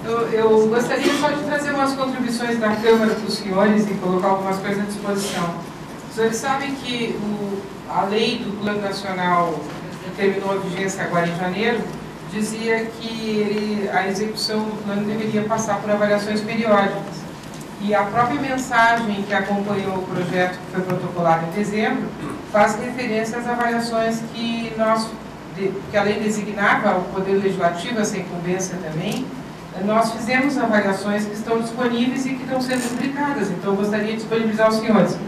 Eu gostaria só de trazer umas contribuições da Câmara para os senhores e colocar algumas coisas à disposição. Os senhores sabem que a lei do Plano Nacional, que terminou a vigência agora em janeiro, dizia que a execução do plano deveria passar por avaliações periódicas. E a própria mensagem que acompanhou o projeto, que foi protocolado em dezembro, faz referência às avaliações que a lei designava, o Poder Legislativo, essa incumbência também. Nós fizemos avaliações que estão disponíveis e que estão sendo publicadas, então eu gostaria de disponibilizar aos senhores.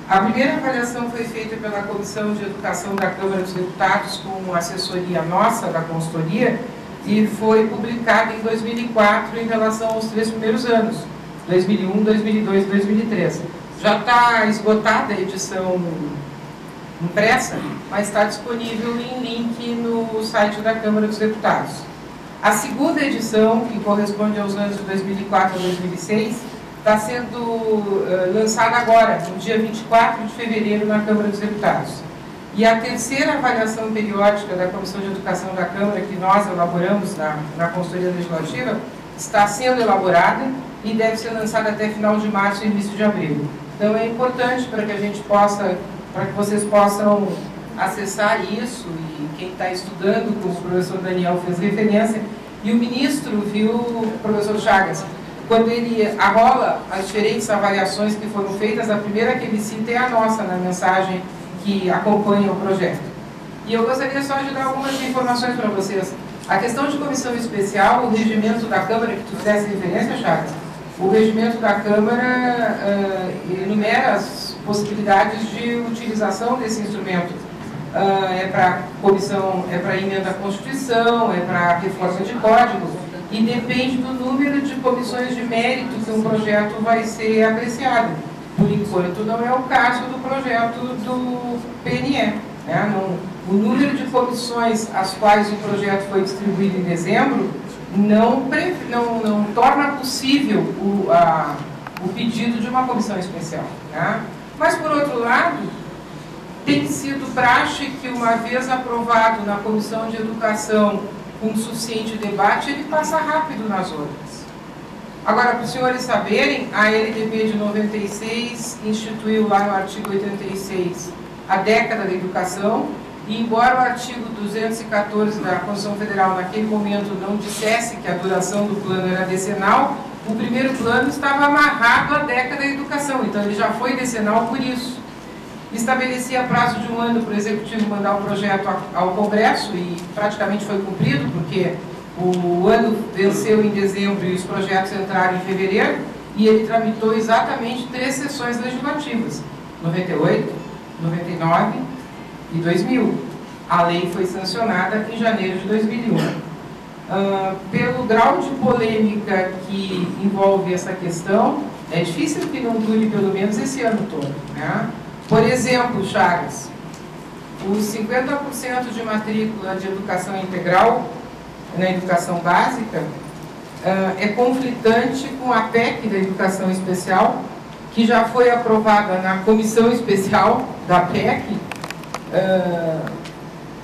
A primeira avaliação foi feita pela Comissão de Educação da Câmara dos Deputados, com assessoria nossa, da consultoria, e foi publicada em 2004 em relação aos 3 primeiros anos, 2001, 2002 e 2003. Já está esgotada a edição impressa, mas está disponível em link no site da Câmara dos Deputados. A segunda edição, que corresponde aos anos de 2004 a 2006, está sendo lançada agora, no dia 24 de fevereiro, na Câmara dos Deputados. E a terceira avaliação periódica da Comissão de Educação da Câmara, que nós elaboramos na consultoria legislativa, está sendo elaborada e deve ser lançada até final de março e início de abril. Então é importante para que a gente possa, para que vocês possam acessar isso, e quem está estudando, como o professor Daniel fez referência, e o ministro viu, o professor Chagas, quando ele arrola as diferentes avaliações que foram feitas, a primeira que ele cita é a nossa, na mensagem que acompanha o projeto. E eu gostaria só de dar algumas informações para vocês. A questão de comissão especial, o regimento da Câmara, que tu fizesse referência, Chagas, o regimento da Câmara enumera as possibilidades de utilização desse instrumento. É para comissão, é para emenda à Constituição, é para reforma de código, e depende do número de comissões de mérito que um projeto vai ser apreciado. Por enquanto, não é o caso do projeto do PNE. Né? O número de comissões às quais o projeto foi distribuído em dezembro não torna possível o pedido de uma comissão especial. Né? Mas, por outro lado, tem sido praxe que, uma vez aprovado na Comissão de Educação com suficiente debate, ele passa rápido nas outras. Agora, para os senhores saberem, a LDB de 96 instituiu lá no artigo 86 a década da educação, e embora o artigo 214 da Constituição Federal naquele momento não dissesse que a duração do plano era decenal, o primeiro plano estava amarrado à década da educação, então ele já foi decenal por isso. Estabelecia prazo de 1 ano para o Executivo mandar o projeto ao Congresso, e praticamente foi cumprido, porque o ano venceu em dezembro e os projetos entraram em fevereiro, e ele tramitou exatamente 3 sessões legislativas, 98, 99 e 2000. A lei foi sancionada em janeiro de 2001. Pelo grau de polêmica que envolve essa questão, é difícil que não dure pelo menos esse ano todo. Né? Por exemplo, Chagas, os 50% de matrícula de educação integral na educação básica é conflitante com a PEC da educação especial, que já foi aprovada na comissão especial da PEC,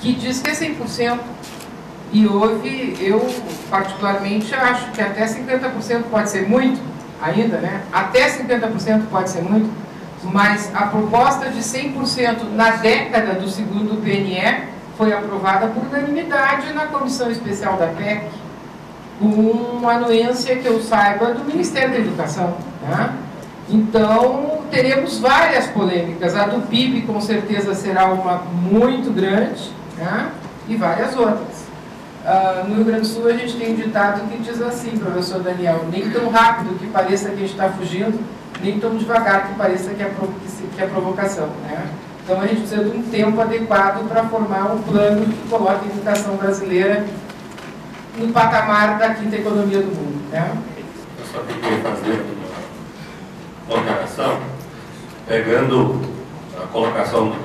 que diz que é 100%. E eu particularmente acho que até 50% pode ser muito, ainda, né? Até 50% pode ser muito, mas a proposta de 100% na década do segundo PNE foi aprovada por unanimidade na comissão especial da PEC, com uma anuência, que eu saiba, do Ministério da Educação. Né? Então, teremos várias polêmicas. A do PIB, com certeza, será uma muito grande, né? E várias outras. No Rio Grande do Sul, a gente tem um ditado que diz assim, professor Daniel: nem tão rápido que pareça que a gente está fugindo, nem tão devagar que pareça que é provocação. Né? Então, a gente precisa de um tempo adequado para formar um plano que coloque a educação brasileira no patamar da quinta economia do mundo. Né? Eu só queria fazer uma comparação, pegando a colocação do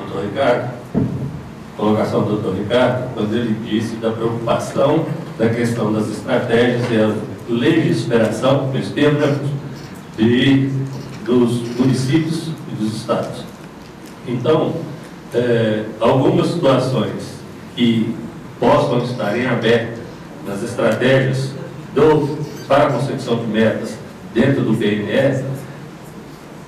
Dr. Ricardo, quando ele disse da preocupação da questão das estratégias e a legislação dos municípios e dos estados. Então, algumas situações que possam estar em aberto nas estratégias do para a consecução de metas dentro do PNE,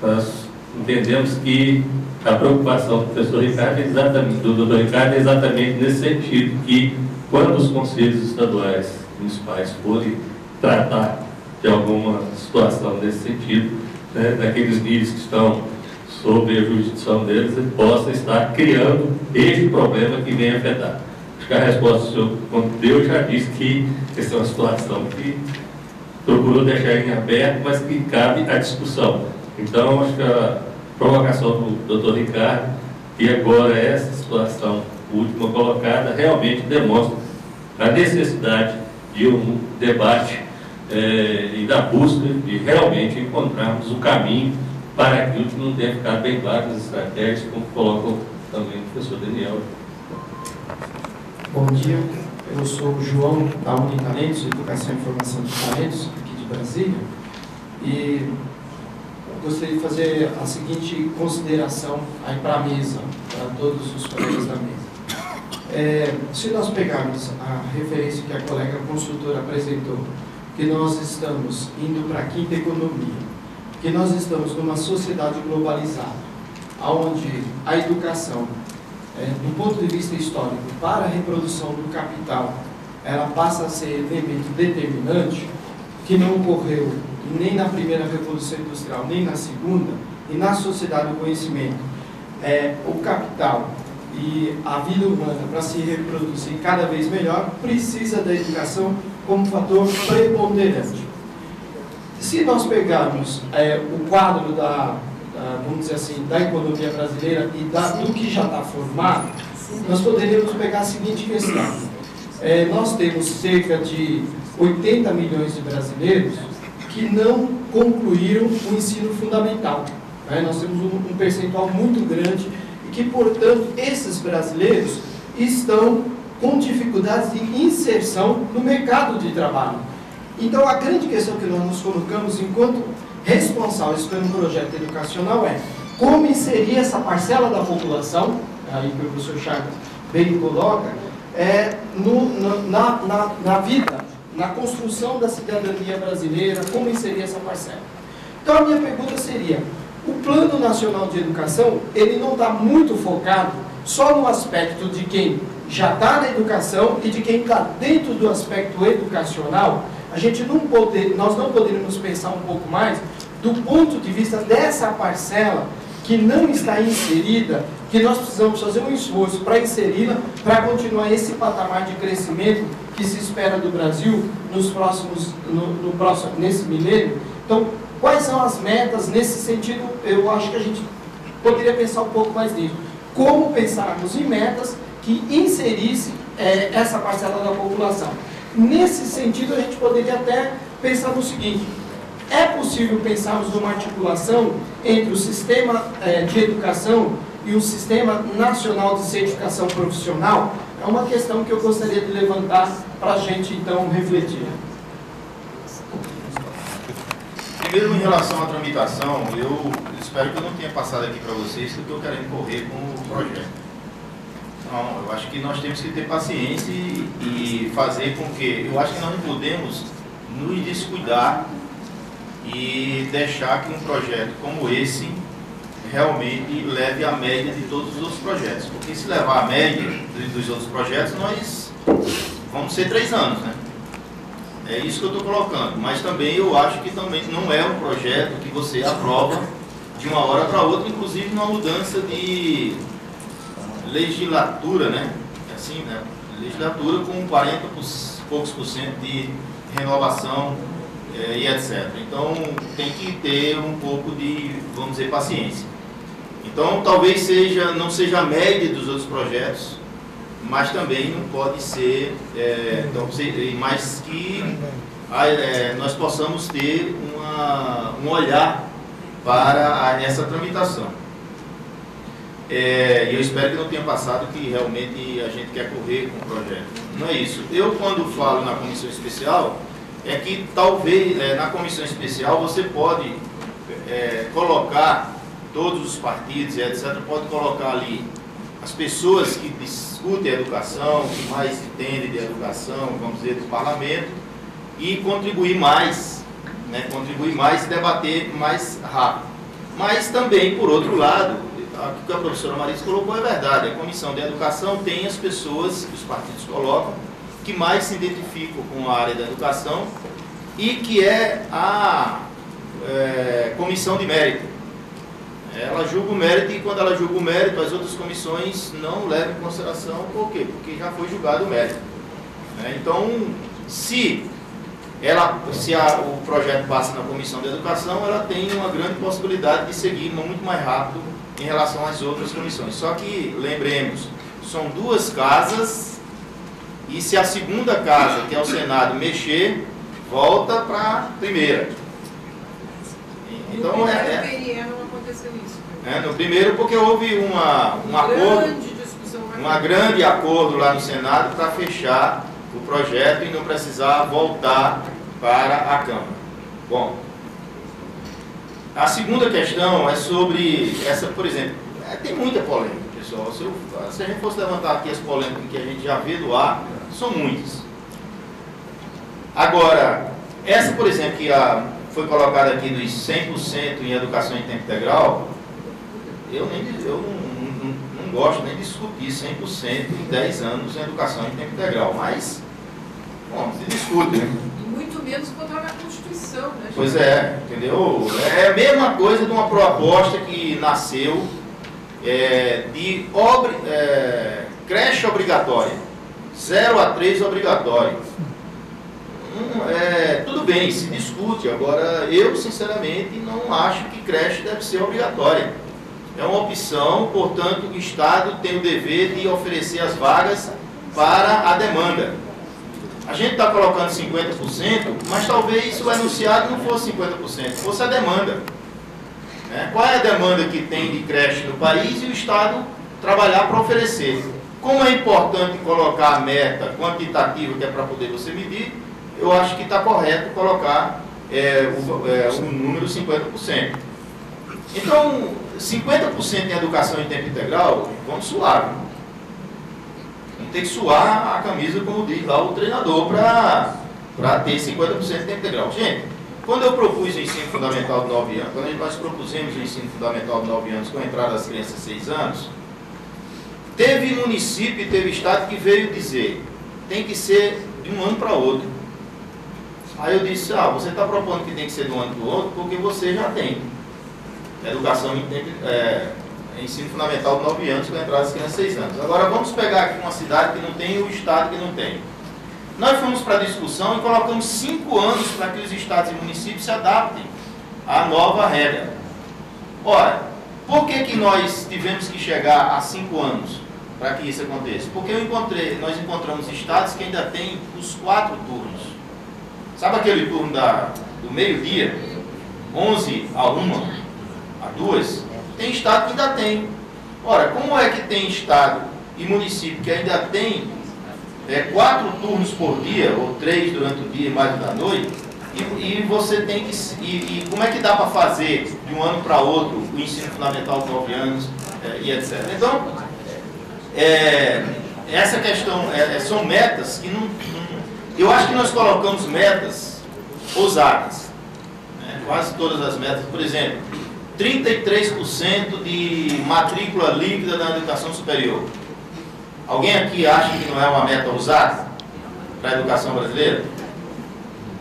nós entendemos que a preocupação do professor Ricardo do doutor Ricardo é exatamente nesse sentido, que quando os conselhos estaduais municipais forem tratar de alguma situação nesse sentido, né, daqueles níveis que estão sob a jurisdição deles, ele possa estar criando este problema que vem afetar. Acho que a resposta do senhor, quando deu, já disse que essa é uma situação que procurou deixar em aberto, mas que cabe à discussão. Então, acho que a provocação do doutor Ricardo, e agora essa situação última colocada, realmente demonstra a necessidade de um debate e da busca de realmente encontrarmos o caminho para aquilo que não deve ficar bem claro nas estratégias, como colocam também o professor Daniel. Bom dia, eu sou o João da Unitalentos, Educação e Formação de Talentos, aqui de Brasília, e gostaria de fazer a seguinte consideração aí para a mesa, para todos os colegas da mesa. Se nós pegarmos a referência que a colega consultora apresentou, que nós estamos indo para a quinta economia, que nós estamos numa sociedade globalizada, onde a educação, do ponto de vista histórico, para a reprodução do capital, ela passa a ser elemento determinante, que não ocorreu nem na primeira Revolução Industrial, nem na segunda, e na sociedade do conhecimento. O capital e a vida humana, para se reproduzir cada vez melhor, precisa da educação como fator preponderante. Se nós pegarmos o quadro vamos dizer assim, da economia brasileira e do que já está formado, nós poderíamos pegar a seguinte questão. Nós temos cerca de 80 milhões de brasileiros que não concluíram o ensino fundamental. Nós temos um percentual muito grande e que, portanto, esses brasileiros estão com dificuldades de inserção no mercado de trabalho. Então, a grande questão que nós nos colocamos enquanto responsáveis pelo projeto educacional é como inserir essa parcela da população, aí que o professor Chagas bem coloca, na vida, na construção da cidadania brasileira, como inserir essa parcela. Então, a minha pergunta seria, o Plano Nacional de Educação, ele não está muito focado só no aspecto de quem já está na educação e de quem está dentro do aspecto educacional. Nós não poderíamos pensar um pouco mais do ponto de vista dessa parcela que não está inserida, que nós precisamos fazer um esforço para inseri-la, para continuar esse patamar de crescimento que se espera do Brasil nesse milênio. Então, quais são as metas nesse sentido? Eu acho que a gente poderia pensar um pouco mais nisso. Como pensarmos em metas que inserissem essa parcela da população? Nesse sentido, a gente poderia até pensar no seguinte: é possível pensarmos numa articulação entre o sistema de educação e o Sistema Nacional de Certificação Profissional? É uma questão que eu gostaria de levantar para a gente, então, refletir. Primeiro, em relação à tramitação, eu espero que eu não tenha passado aqui para vocês que eu estou querendo correr com o projeto. Não, eu acho que nós temos que ter paciência e fazer com que... Eu acho que nós não podemos nos descuidar e deixar que um projeto como esse realmente leve a média de todos os outros projetos. Porque se levar a média dos outros projetos, nós vamos ser 3 anos, né? É isso que eu estou colocando. Mas também eu acho que também não é um projeto que você aprova de uma hora para outra, inclusive numa mudança de legislatura, né? Assim, né? Legislatura com 40 e poucos % de renovação e etc. Então, tem que ter um pouco de, vamos dizer, paciência. Então, talvez não seja a média dos outros projetos, mas também não pode ser, mas que nós possamos ter um olhar para essa tramitação. E eu espero que não tenha passado que realmente a gente quer correr com o projeto. Não é isso. Eu, quando falo na comissão especial, é que talvez na comissão especial você pode colocar todos os partidos e etc. Pode colocar ali as pessoas que discutem a educação, que mais entendem de educação, vamos dizer, do parlamento, e contribuir mais, né? Contribuir mais e debater mais rápido. Mas também, por outro lado, o que a professora Marisa colocou é verdade, a Comissão de Educação tem as pessoas que os partidos colocam, que mais se identificam com a área da educação, e que é a comissão de mérito. Ela julga o mérito, e quando ela julga o mérito, as outras comissões não levam em consideração. Por quê? Porque já foi julgado o mérito. Então, se o projeto passa na Comissão de Educação, ela tem uma grande possibilidade de seguir muito mais rápido em relação às outras comissões. Só que, lembremos, são duas casas, e se a segunda casa, que é o Senado, mexer, volta para a primeira. Então, no primeiro não aconteceu isso. No primeiro, porque houve um acordo, um grande acordo lá no Senado para fechar o projeto e não precisar voltar para a Câmara. Bom, a segunda questão é sobre essa, por exemplo, tem muita polêmica, pessoal. Se a gente fosse levantar aqui as polêmicas que a gente já vê do ar, são muitas. Agora, essa, por exemplo, que foi colocada aqui dos 100% em educação em tempo integral, eu não gosto nem de discutir 100% em 10 anos em educação em tempo integral, mas, bom, se discute, né? E muito menos contra a Constituição, né? Pois é, entendeu? É a mesma coisa de uma proposta que nasceu de creche obrigatória, 0 a 3 obrigatório. Tudo bem, se discute. Agora, eu sinceramente não acho que creche deve ser obrigatória. É uma opção, portanto, o Estado tem o dever de oferecer as vagas para a demanda. A gente está colocando 50%, mas talvez o enunciado não fosse 50%, fosse a demanda. Qual é a demanda que tem de creche no país e o Estado trabalhar para oferecer? Como é importante colocar a meta quantitativa, que é para poder você medir, eu acho que está correto colocar o número 50%. Então, 50% em educação em tempo integral, vamos suar. Vamos ter que suar a camisa, como diz lá o treinador, para ter 50% em tempo integral. Gente, quando eu propus o ensino fundamental de 9 anos, quando nós propusemos o ensino fundamental de 9 anos com a entrada das crianças de 6 anos, teve município e teve estado que veio dizer, tem que ser de um ano para outro. Aí eu disse, você está propondo que tem que ser de um ano para o outro, porque você já tem educação em ensino fundamental de 9 anos, com a entrada das crianças de 6 anos. Agora vamos pegar aqui uma cidade que não tem e o estado que não tem. Nós fomos para a discussão e colocamos 5 anos para que os estados e municípios se adaptem à nova regra. Ora, por que nós tivemos que chegar a 5 anos para que isso aconteça? Porque nós encontramos estados que ainda têm os 4 turnos. Sabe aquele turno do meio-dia, 11 a 1, a 2? Tem estado que ainda tem. Ora, como é que tem estado e município que ainda tem 4 turnos por dia, ou 3 durante o dia e mais da noite, e você tem que... E como é que dá para fazer de um ano para outro o ensino fundamental de 9 anos e etc. Então, essa questão, são metas que não... Eu acho que nós colocamos metas ousadas. Quase todas as metas. Por exemplo, 33% de matrícula líquida na educação superior. Alguém aqui acha que não é uma meta ousada para a educação brasileira?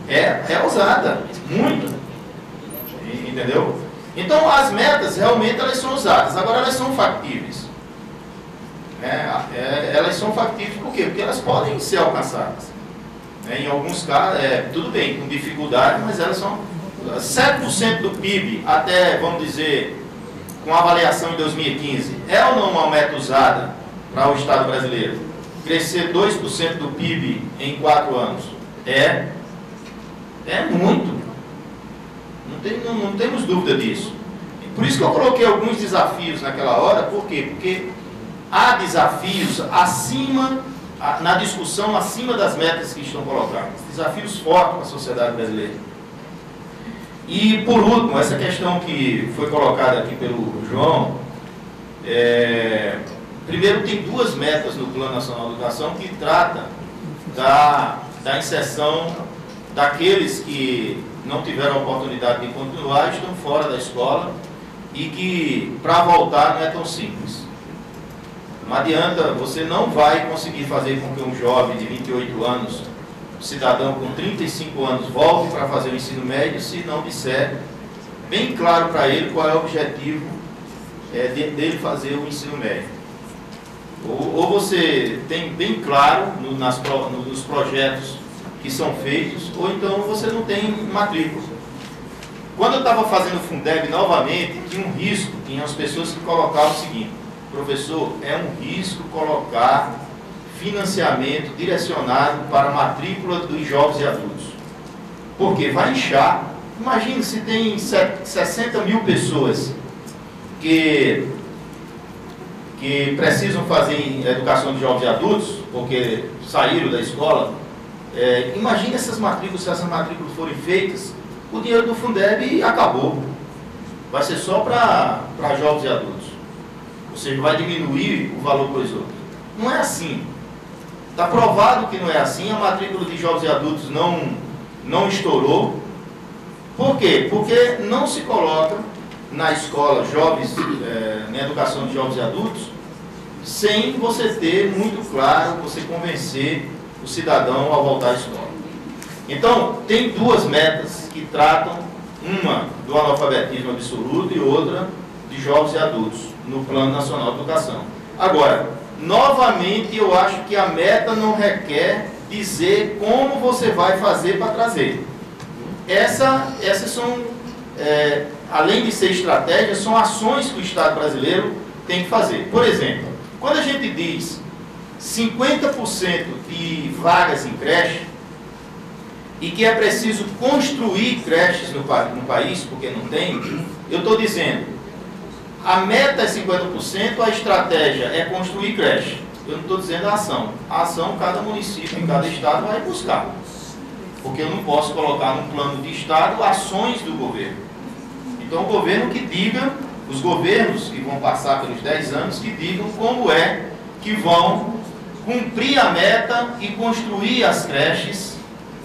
É ousada, muito. Entendeu? Então, as metas realmente elas são ousadas. Agora, elas são factíveis. Elas são factíveis por quê? Porque elas podem ser alcançadas. Em alguns casos, tudo bem, com dificuldade, mas elas são 7% do PIB, até, vamos dizer, com avaliação em 2015, é ou não uma meta usada para o Estado brasileiro? Crescer 2% do PIB em 4 anos? É muito. Não temos dúvida disso. Por isso que eu coloquei alguns desafios naquela hora. Por quê? Porque há desafios na discussão acima das metas que estão colocadas. Desafios fortes para a sociedade brasileira. E, por último, essa questão que foi colocada aqui pelo João, primeiro, tem 2 metas no Plano Nacional de Educação que trata da inserção daqueles que não tiveram a oportunidade de continuar, estão fora da escola e que para voltar não é tão simples. Não adianta, você não vai conseguir fazer com que um jovem de 28 anos, um cidadão com 35 anos, volte para fazer o ensino médio se não disser bem claro para ele qual é o objetivo dele fazer o ensino médio. Ou você tem bem claro nos projetos que são feitos, ou então você não tem matrícula. Quando eu estava fazendo o Fundeb novamente, tinha um risco, tinha as pessoas que colocavam o seguinte: professor, é um risco colocar financiamento direcionado para a matrícula dos jovens e adultos. Porque vai inchar. Imagine se tem 60 mil pessoas que precisam fazer educação de jovens e adultos, porque saíram da escola. Imagine essas matrículas, se essas matrículas forem feitas, o dinheiro do Fundeb acabou. Vai ser só para jovens e adultos. Ou seja, vai diminuir o valor para os outros. Não é assim. Está provado que não é assim. A matrícula de jovens e adultos não estourou. Por quê? Porque não se coloca na escola jovens, na educação de jovens e adultos, sem você ter muito claro, você convencer o cidadão a voltar à escola. Então, tem duas metas que tratam, uma do analfabetismo absoluto e outra de jovens e adultos, no Plano Nacional de Educação. Agora, novamente, eu acho que a meta não requer dizer como você vai fazer para trazer. Essas são, além de ser estratégias, são ações que o Estado brasileiro tem que fazer. Por exemplo, quando a gente diz 50% de vagas em creche, e que é preciso construir creches no país, porque não tem, eu estou dizendo, a meta é 50%, a estratégia é construir creche. Eu não estou dizendo a ação. A ação, cada município, em cada estado vai buscar. Porque eu não posso colocar num plano de estado ações do governo. Então, o governo que diga, os governos que vão passar pelos 10 anos, que digam como é que vão cumprir a meta e construir as creches,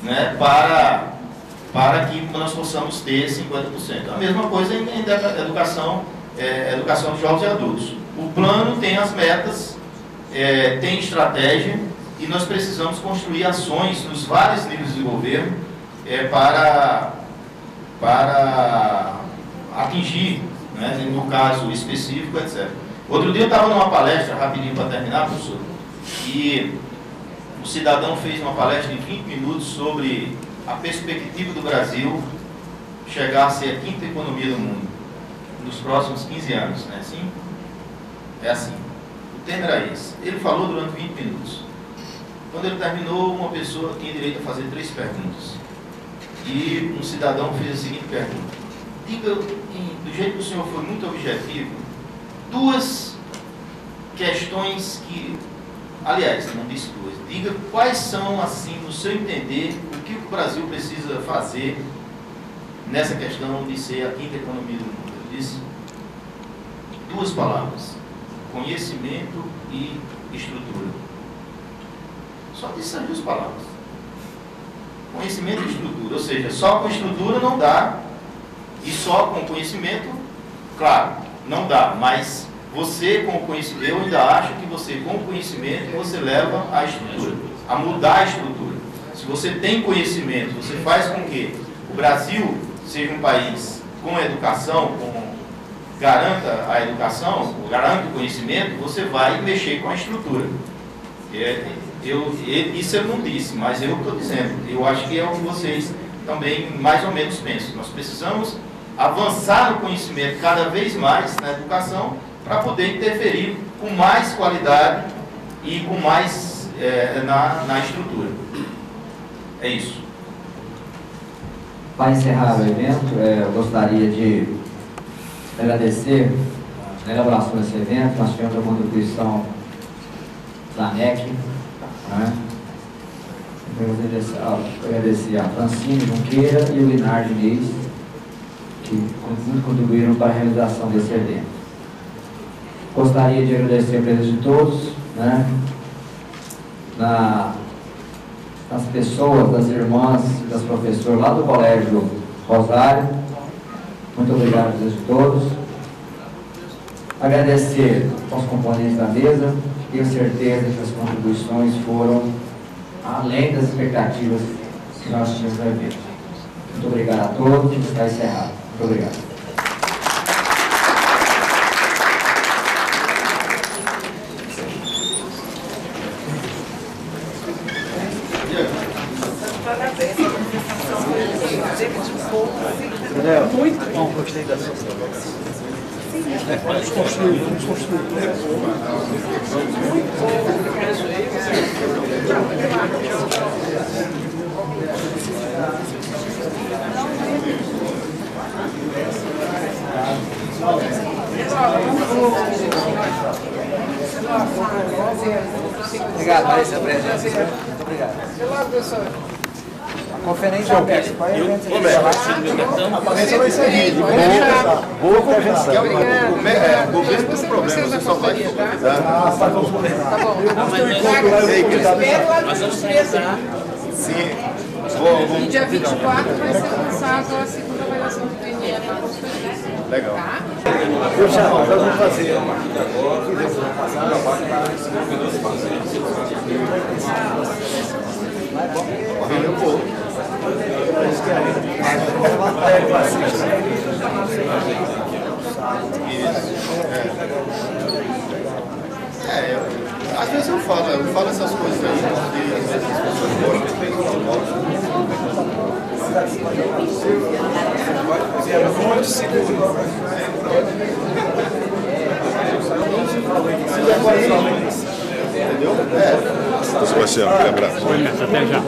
né, para que nós possamos ter 50%. A mesma coisa em educação de jovens e adultos. O plano tem as metas, tem estratégia, e nós precisamos construir ações nos vários níveis de governo para atingir, né, no caso específico, etc. Outro dia eu estava numa palestra, rapidinho para terminar, professor, e o cidadão fez uma palestra de 20 minutos sobre a perspectiva do Brasil chegar a ser a quinta economia do mundo nos próximos 15 anos, não é assim? É assim. O tema era esse. Ele falou durante 20 minutos. Quando ele terminou, uma pessoa tinha direito a fazer 3 perguntas. E um cidadão fez a seguinte pergunta: diga, do jeito que o senhor foi muito objetivo, 2 questões que, aliás, não disse 2, diga quais são, assim, no seu entender, o que o Brasil precisa fazer nessa questão de ser a quinta economia do mundo. Ele disse 2 palavras: conhecimento e estrutura. Só disse essas 2 palavras. Conhecimento e estrutura. Ou seja, só com estrutura não dá, e só com conhecimento, claro, não dá, mas você com o conhecimento, eu ainda acho que você com o conhecimento você leva a estrutura, a mudar a estrutura. Se você tem conhecimento, você faz com que o Brasil seja um país com educação, garanta a educação, garanta o conhecimento, você vai mexer com a estrutura. Isso eu não disse, mas eu estou dizendo. Eu acho que é o que vocês também mais ou menos pensam. Nós precisamos avançar no conhecimento cada vez mais na educação para poder interferir com mais qualidade e com mais na estrutura. É isso. Para encerrar o evento, eu gostaria de agradecer a elaboração desse evento. Nós tivemos a contribuição da ANEC, né? Agradecer a Francine Junqueira e o Linar Diniz, que muito contribuíram para a realização desse evento. Gostaria de agradecer a presença de todos, né? Das pessoas, das irmãs, das professoras lá do Colégio Rosário. Muito obrigado a todos. Agradecer aos componentes da mesa. Tenho certeza que as contribuições foram além das expectativas que nós tínhamos no evento. Muito obrigado a todos. Está encerrado. Muito obrigado. Muito bom, gostei da sua vamos construir. Obrigado, Marisa, presença. Muito obrigado. A conferência aberta. A palestra vai seguir. Boa convenção. O governo tem problema, você só vai convidar. Tá bom. Espero a surpresa. Sim. E dia 24 vai ser lançado a segunda avaliação do PNE para construir. Legal. Puxa, nós vamos fazer. Correndo um pouco. Às vezes eu falo essas coisas aí, porque às vezes as pessoas gostam, muito seguro. Entendeu? Sebastião, um abraço. Até já.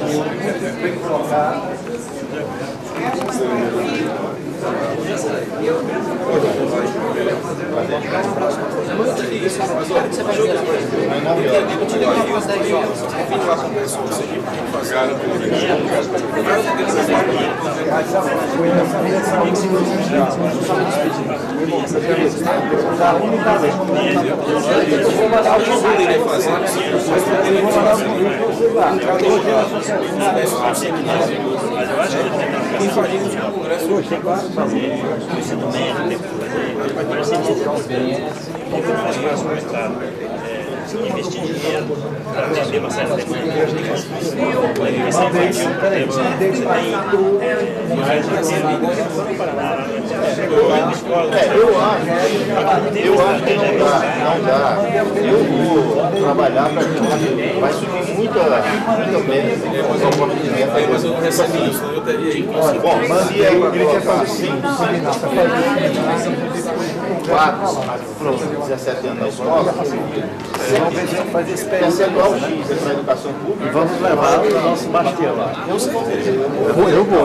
Investir dinheiro para atender uma certa demanda. Eu acho que não dá. Eu vou trabalhar para que vai subir muita oportunidade. Mas eu não recebi isso, eu teria inclusive. Bom, mas e aí, ele quer fazer 17 anos na escola, percentual X para a educação pública. Vamos levar o nosso bastião lá. Eu vou.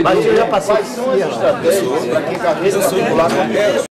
Mas eu já passei 5 estratégias para quem carreira particular.